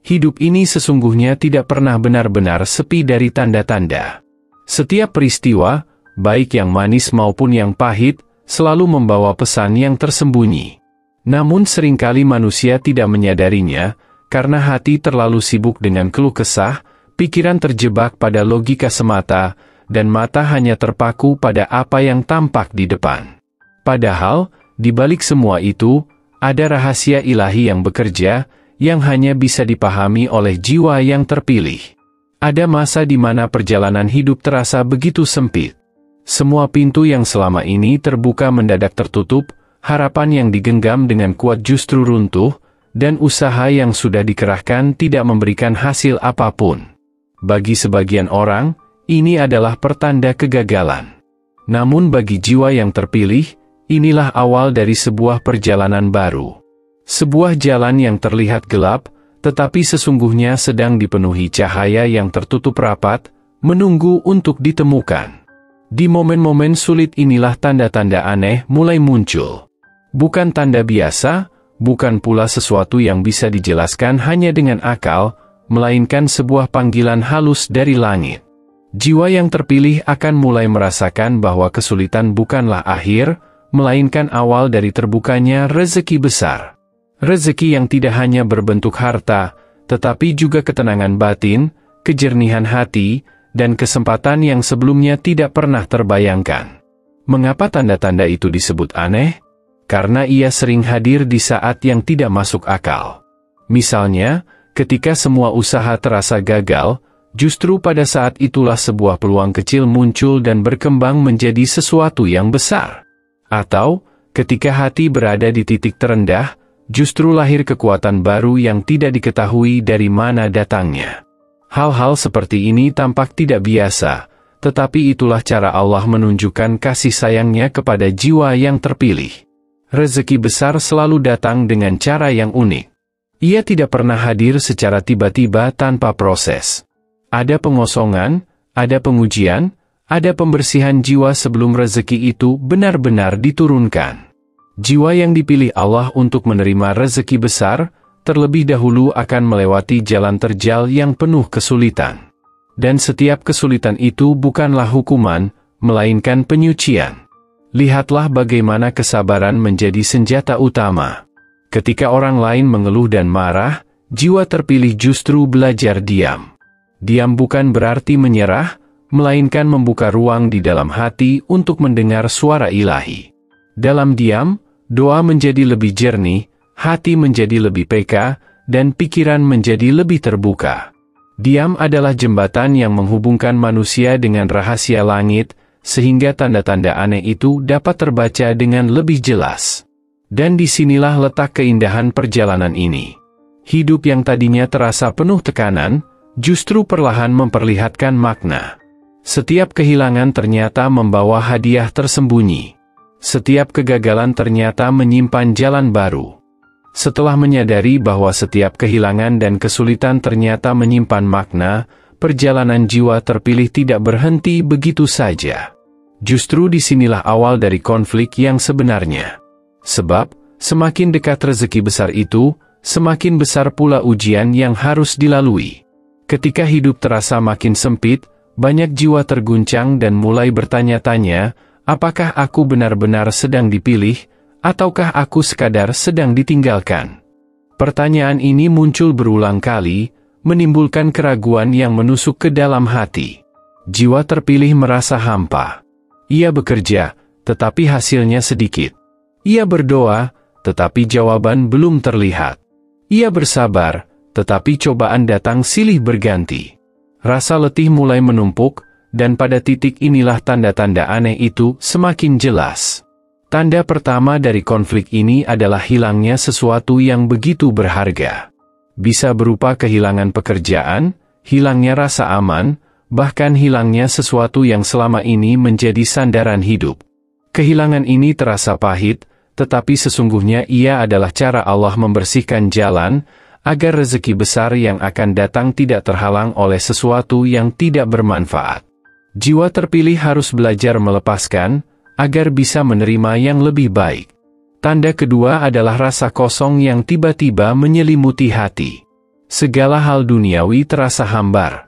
Hidup ini sesungguhnya tidak pernah benar-benar sepi dari tanda-tanda. Setiap peristiwa, baik yang manis maupun yang pahit, selalu membawa pesan yang tersembunyi. Namun seringkali manusia tidak menyadarinya, karena hati terlalu sibuk dengan keluh kesah, pikiran terjebak pada logika semata, dan mata hanya terpaku pada apa yang tampak di depan. Padahal, di balik semua itu, ada rahasia ilahi yang bekerja, yang hanya bisa dipahami oleh jiwa yang terpilih. Ada masa di mana perjalanan hidup terasa begitu sempit. Semua pintu yang selama ini terbuka mendadak tertutup, harapan yang digenggam dengan kuat justru runtuh, dan usaha yang sudah dikerahkan tidak memberikan hasil apapun. Bagi sebagian orang, ini adalah pertanda kegagalan. Namun bagi jiwa yang terpilih, inilah awal dari sebuah perjalanan baru. Sebuah jalan yang terlihat gelap, tetapi sesungguhnya sedang dipenuhi cahaya yang tertutup rapat, menunggu untuk ditemukan. Di momen-momen sulit inilah tanda-tanda aneh mulai muncul. Bukan tanda biasa, bukan pula sesuatu yang bisa dijelaskan hanya dengan akal, melainkan sebuah panggilan halus dari langit. Jiwa yang terpilih akan mulai merasakan bahwa kesulitan bukanlah akhir, melainkan awal dari terbukanya rezeki besar. Rezeki yang tidak hanya berbentuk harta, tetapi juga ketenangan batin, kejernihan hati, dan kesempatan yang sebelumnya tidak pernah terbayangkan. Mengapa tanda-tanda itu disebut aneh? Karena ia sering hadir di saat yang tidak masuk akal. Misalnya, ketika semua usaha terasa gagal, justru pada saat itulah sebuah peluang kecil muncul dan berkembang menjadi sesuatu yang besar. Atau, ketika hati berada di titik terendah, justru lahir kekuatan baru yang tidak diketahui dari mana datangnya. Hal-hal seperti ini tampak tidak biasa, tetapi itulah cara Allah menunjukkan kasih sayangnya kepada jiwa yang terpilih. Rezeki besar selalu datang dengan cara yang unik. Ia tidak pernah hadir secara tiba-tiba tanpa proses. Ada pengosongan, ada pengujian, ada pembersihan jiwa sebelum rezeki itu benar-benar diturunkan. Jiwa yang dipilih Allah untuk menerima rezeki besar, terlebih dahulu akan melewati jalan terjal yang penuh kesulitan. Dan setiap kesulitan itu bukanlah hukuman, melainkan penyucian. Lihatlah bagaimana kesabaran menjadi senjata utama. Ketika orang lain mengeluh dan marah, jiwa terpilih justru belajar diam. Diam bukan berarti menyerah, melainkan membuka ruang di dalam hati untuk mendengar suara ilahi. Dalam diam, doa menjadi lebih jernih, hati menjadi lebih peka, dan pikiran menjadi lebih terbuka. Diam adalah jembatan yang menghubungkan manusia dengan rahasia langit, sehingga tanda-tanda aneh itu dapat terbaca dengan lebih jelas. Dan disinilah letak keindahan perjalanan ini. Hidup yang tadinya terasa penuh tekanan, justru perlahan memperlihatkan makna. Setiap kehilangan ternyata membawa hadiah tersembunyi. Setiap kegagalan ternyata menyimpan jalan baru. Setelah menyadari bahwa setiap kehilangan dan kesulitan ternyata menyimpan makna, perjalanan jiwa terpilih tidak berhenti begitu saja. Justru disinilah awal dari konflik yang sebenarnya. Sebab, semakin dekat rezeki besar itu, semakin besar pula ujian yang harus dilalui. Ketika hidup terasa makin sempit, banyak jiwa terguncang dan mulai bertanya-tanya, apakah aku benar-benar sedang dipilih, ataukah aku sekadar sedang ditinggalkan? Pertanyaan ini muncul berulang kali, menimbulkan keraguan yang menusuk ke dalam hati. Jiwa terpilih merasa hampa. Ia bekerja, tetapi hasilnya sedikit. Ia berdoa, tetapi jawaban belum terlihat. Ia bersabar, tetapi cobaan datang silih berganti. Rasa letih mulai menumpuk, dan pada titik inilah tanda-tanda aneh itu semakin jelas. Tanda pertama dari konflik ini adalah hilangnya sesuatu yang begitu berharga. Bisa berupa kehilangan pekerjaan, hilangnya rasa aman, bahkan hilangnya sesuatu yang selama ini menjadi sandaran hidup. Kehilangan ini terasa pahit, tetapi sesungguhnya ia adalah cara Allah membersihkan jalan, agar rezeki besar yang akan datang tidak terhalang oleh sesuatu yang tidak bermanfaat. Jiwa terpilih harus belajar melepaskan, agar bisa menerima yang lebih baik. Tanda kedua adalah rasa kosong yang tiba-tiba menyelimuti hati. Segala hal duniawi terasa hambar.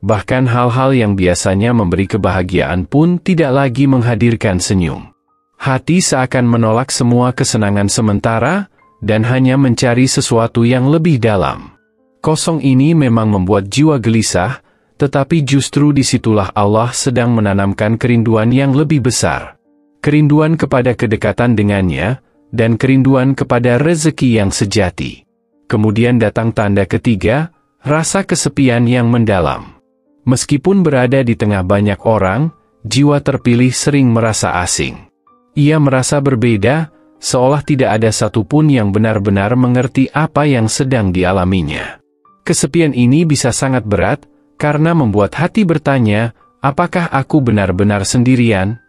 Bahkan hal-hal yang biasanya memberi kebahagiaan pun tidak lagi menghadirkan senyum. Hati seakan menolak semua kesenangan sementara, dan hanya mencari sesuatu yang lebih dalam. Kosong ini memang membuat jiwa gelisah, tetapi justru disitulah Allah sedang menanamkan kerinduan yang lebih besar. Kerinduan kepada kedekatan dengannya, dan kerinduan kepada rezeki yang sejati. Kemudian datang tanda ketiga, rasa kesepian yang mendalam. Meskipun berada di tengah banyak orang, jiwa terpilih sering merasa asing. Ia merasa berbeda, seolah tidak ada satupun yang benar-benar mengerti apa yang sedang dialaminya. Kesepian ini bisa sangat berat, karena membuat hati bertanya, apakah aku benar-benar sendirian?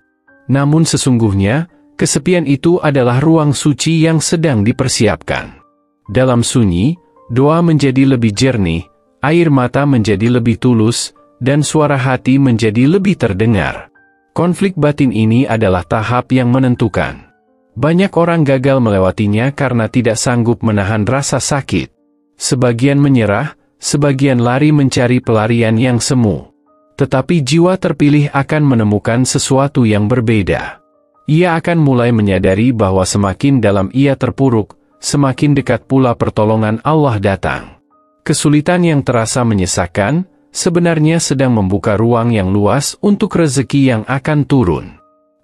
Namun sesungguhnya, kesepian itu adalah ruang suci yang sedang dipersiapkan. Dalam sunyi, doa menjadi lebih jernih, air mata menjadi lebih tulus, dan suara hati menjadi lebih terdengar. Konflik batin ini adalah tahap yang menentukan. Banyak orang gagal melewatinya karena tidak sanggup menahan rasa sakit. Sebagian menyerah, sebagian lari mencari pelarian yang semu. Tetapi jiwa terpilih akan menemukan sesuatu yang berbeda. Ia akan mulai menyadari bahwa semakin dalam ia terpuruk, semakin dekat pula pertolongan Allah datang. Kesulitan yang terasa menyesakan, sebenarnya sedang membuka ruang yang luas untuk rezeki yang akan turun.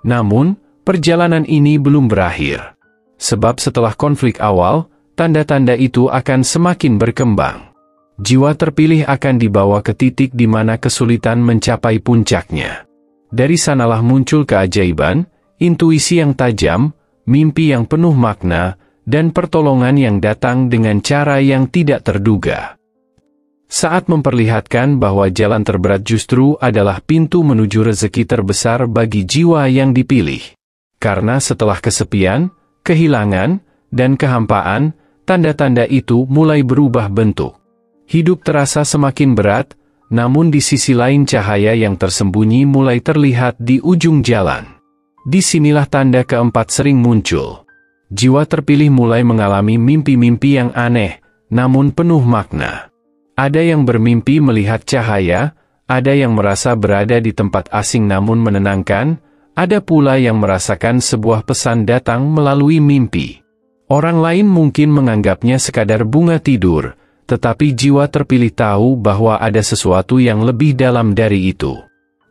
Namun, perjalanan ini belum berakhir. Sebab setelah konflik awal, tanda-tanda itu akan semakin berkembang. Jiwa terpilih akan dibawa ke titik di mana kesulitan mencapai puncaknya. Dari sanalah muncul keajaiban, intuisi yang tajam, mimpi yang penuh makna, dan pertolongan yang datang dengan cara yang tidak terduga. Saat memperlihatkan bahwa jalan terberat justru adalah pintu menuju rezeki terbesar bagi jiwa yang dipilih. Karena setelah kesepian, kehilangan, dan kehampaan, tanda-tanda itu mulai berubah bentuk. Hidup terasa semakin berat, namun di sisi lain cahaya yang tersembunyi mulai terlihat di ujung jalan. Disinilah tanda keempat sering muncul. Jiwa terpilih mulai mengalami mimpi-mimpi yang aneh, namun penuh makna. Ada yang bermimpi melihat cahaya, ada yang merasa berada di tempat asing namun menenangkan, ada pula yang merasakan sebuah pesan datang melalui mimpi. Orang lain mungkin menganggapnya sekadar bunga tidur, tetapi jiwa terpilih tahu bahwa ada sesuatu yang lebih dalam dari itu.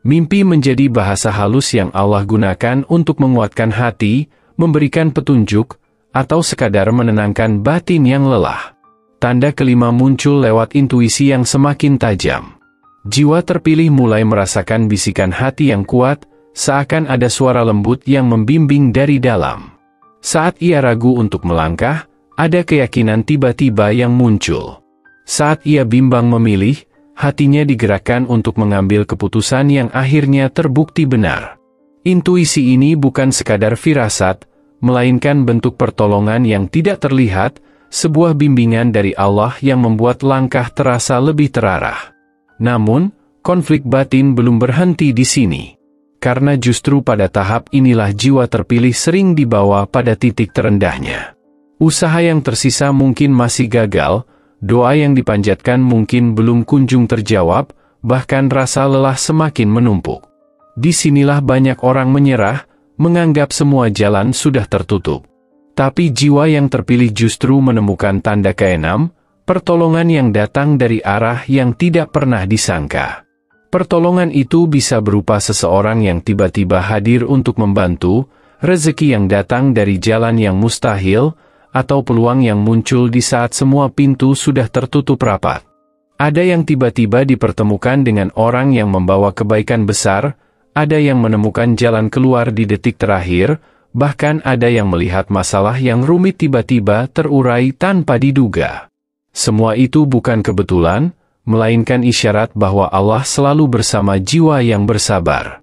Mimpi menjadi bahasa halus yang Allah gunakan untuk menguatkan hati, memberikan petunjuk, atau sekadar menenangkan batin yang lelah. Tanda kelima muncul lewat intuisi yang semakin tajam. Jiwa terpilih mulai merasakan bisikan hati yang kuat, seakan ada suara lembut yang membimbing dari dalam. Saat ia ragu untuk melangkah, ada keyakinan tiba-tiba yang muncul. Saat ia bimbang memilih, hatinya digerakkan untuk mengambil keputusan yang akhirnya terbukti benar. Intuisi ini bukan sekadar firasat, melainkan bentuk pertolongan yang tidak terlihat, sebuah bimbingan dari Allah yang membuat langkah terasa lebih terarah. Namun, konflik batin belum berhenti di sini. Karena justru pada tahap inilah jiwa terpilih sering dibawa pada titik terendahnya. Usaha yang tersisa mungkin masih gagal, doa yang dipanjatkan mungkin belum kunjung terjawab, bahkan rasa lelah semakin menumpuk. Disinilah banyak orang menyerah, menganggap semua jalan sudah tertutup. Tapi jiwa yang terpilih justru menemukan tanda keenam, pertolongan yang datang dari arah yang tidak pernah disangka. Pertolongan itu bisa berupa seseorang yang tiba-tiba hadir untuk membantu, rezeki yang datang dari jalan yang mustahil, atau peluang yang muncul di saat semua pintu sudah tertutup rapat. Ada yang tiba-tiba dipertemukan dengan orang yang membawa kebaikan besar, ada yang menemukan jalan keluar di detik terakhir, bahkan ada yang melihat masalah yang rumit tiba-tiba terurai tanpa diduga. Semua itu bukan kebetulan, melainkan isyarat bahwa Allah selalu bersama jiwa yang bersabar.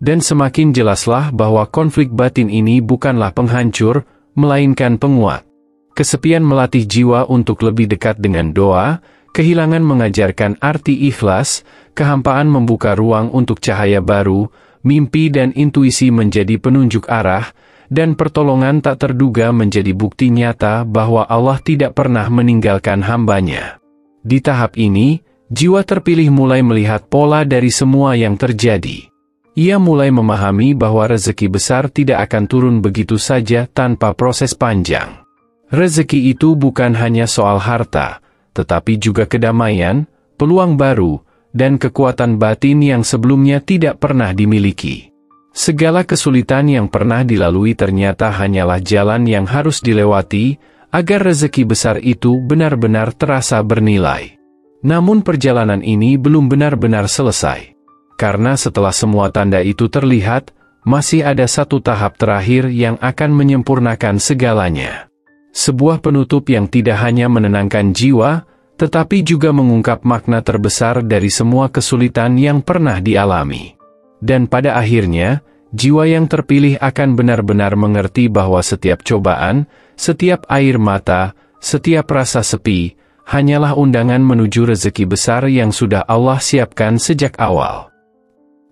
Dan semakin jelaslah bahwa konflik batin ini bukanlah penghancur, melainkan penguat. Kesepian melatih jiwa untuk lebih dekat dengan doa, kehilangan mengajarkan arti ikhlas, kehampaan membuka ruang untuk cahaya baru, mimpi dan intuisi menjadi penunjuk arah, dan pertolongan tak terduga menjadi bukti nyata bahwa Allah tidak pernah meninggalkan hambanya. Di tahap ini, jiwa terpilih mulai melihat pola dari semua yang terjadi. Ia mulai memahami bahwa rezeki besar tidak akan turun begitu saja tanpa proses panjang. Rezeki itu bukan hanya soal harta, tetapi juga kedamaian, peluang baru, dan kekuatan batin yang sebelumnya tidak pernah dimiliki. Segala kesulitan yang pernah dilalui ternyata hanyalah jalan yang harus dilewati, agar rezeki besar itu benar-benar terasa bernilai. Namun perjalanan ini belum benar-benar selesai. Karena setelah semua tanda itu terlihat, masih ada satu tahap terakhir yang akan menyempurnakan segalanya. Sebuah penutup yang tidak hanya menenangkan jiwa, tetapi juga mengungkap makna terbesar dari semua kesulitan yang pernah dialami. Dan pada akhirnya, jiwa yang terpilih akan benar-benar mengerti bahwa setiap cobaan, setiap air mata, setiap rasa sepi, hanyalah undangan menuju rezeki besar yang sudah Allah siapkan sejak awal.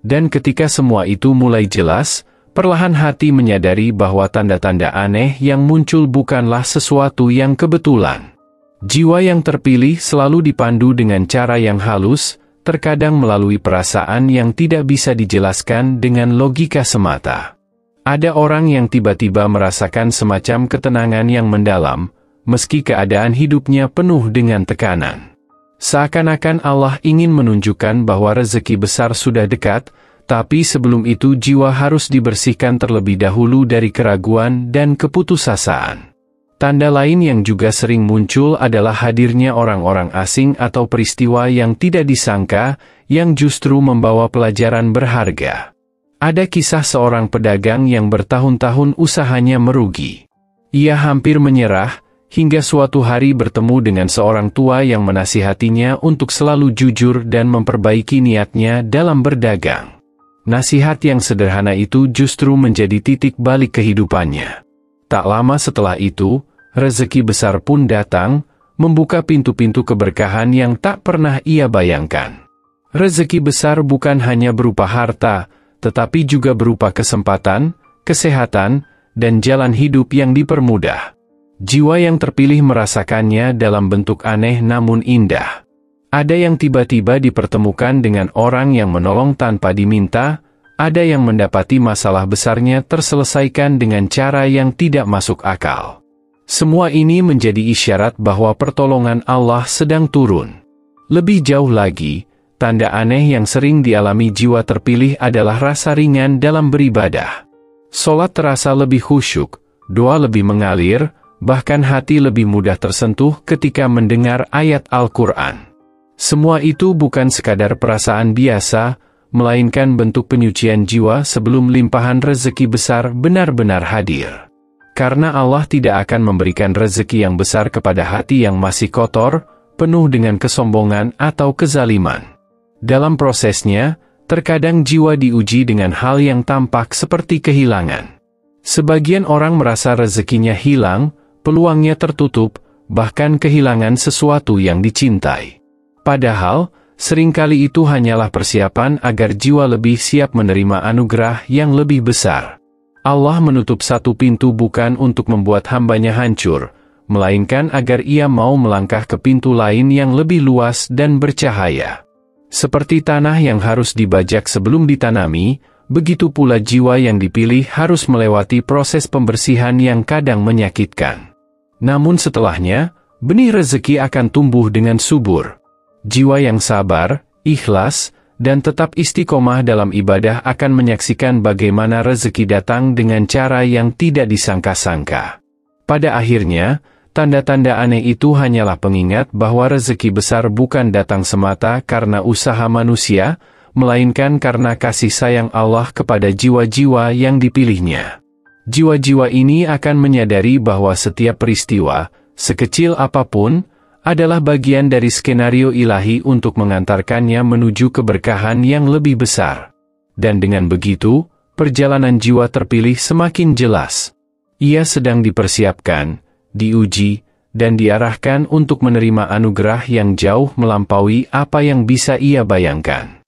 Dan ketika semua itu mulai jelas, perlahan hati menyadari bahwa tanda-tanda aneh yang muncul bukanlah sesuatu yang kebetulan. Jiwa yang terpilih selalu dipandu dengan cara yang halus, terkadang melalui perasaan yang tidak bisa dijelaskan dengan logika semata. Ada orang yang tiba-tiba merasakan semacam ketenangan yang mendalam, meski keadaan hidupnya penuh dengan tekanan. Seakan-akan Allah ingin menunjukkan bahwa rezeki besar sudah dekat, tapi sebelum itu jiwa harus dibersihkan terlebih dahulu dari keraguan dan keputusasaan. Tanda lain yang juga sering muncul adalah hadirnya orang-orang asing atau peristiwa yang tidak disangka, yang justru membawa pelajaran berharga. Ada kisah seorang pedagang yang bertahun-tahun usahanya merugi. Ia hampir menyerah, hingga suatu hari bertemu dengan seorang tua yang menasihatinya untuk selalu jujur dan memperbaiki niatnya dalam berdagang. Nasihat yang sederhana itu justru menjadi titik balik kehidupannya. Tak lama setelah itu, rezeki besar pun datang, membuka pintu-pintu keberkahan yang tak pernah ia bayangkan. Rezeki besar bukan hanya berupa harta, tetapi juga berupa kesempatan, kesehatan, dan jalan hidup yang dipermudah. Jiwa yang terpilih merasakannya dalam bentuk aneh namun indah. Ada yang tiba-tiba dipertemukan dengan orang yang menolong tanpa diminta, ada yang mendapati masalah besarnya terselesaikan dengan cara yang tidak masuk akal. Semua ini menjadi isyarat bahwa pertolongan Allah sedang turun. Lebih jauh lagi, tanda aneh yang sering dialami jiwa terpilih adalah rasa ringan dalam beribadah. Salat terasa lebih khusyuk, doa lebih mengalir, bahkan hati lebih mudah tersentuh ketika mendengar ayat Al-Quran. Semua itu bukan sekadar perasaan biasa, melainkan bentuk penyucian jiwa sebelum limpahan rezeki besar benar-benar hadir. Karena Allah tidak akan memberikan rezeki yang besar kepada hati yang masih kotor, penuh dengan kesombongan atau kezaliman. Dalam prosesnya, terkadang jiwa diuji dengan hal yang tampak seperti kehilangan. Sebagian orang merasa rezekinya hilang, peluangnya tertutup, bahkan kehilangan sesuatu yang dicintai. Padahal, seringkali itu hanyalah persiapan agar jiwa lebih siap menerima anugerah yang lebih besar. Allah menutup satu pintu bukan untuk membuat hambanya hancur, melainkan agar ia mau melangkah ke pintu lain yang lebih luas dan bercahaya. Seperti tanah yang harus dibajak sebelum ditanami, begitu pula jiwa yang dipilih harus melewati proses pembersihan yang kadang menyakitkan. Namun setelahnya, benih rezeki akan tumbuh dengan subur. Jiwa yang sabar, ikhlas, dan tetap istiqomah dalam ibadah akan menyaksikan bagaimana rezeki datang dengan cara yang tidak disangka-sangka. Pada akhirnya, tanda-tanda aneh itu hanyalah pengingat bahwa rezeki besar bukan datang semata karena usaha manusia, melainkan karena kasih sayang Allah kepada jiwa-jiwa yang dipilihnya. Jiwa-jiwa ini akan menyadari bahwa setiap peristiwa, sekecil apapun, adalah bagian dari skenario ilahi untuk mengantarkannya menuju keberkahan yang lebih besar. Dan dengan begitu, perjalanan jiwa terpilih semakin jelas. Ia sedang dipersiapkan, diuji, dan diarahkan untuk menerima anugerah yang jauh melampaui apa yang bisa ia bayangkan.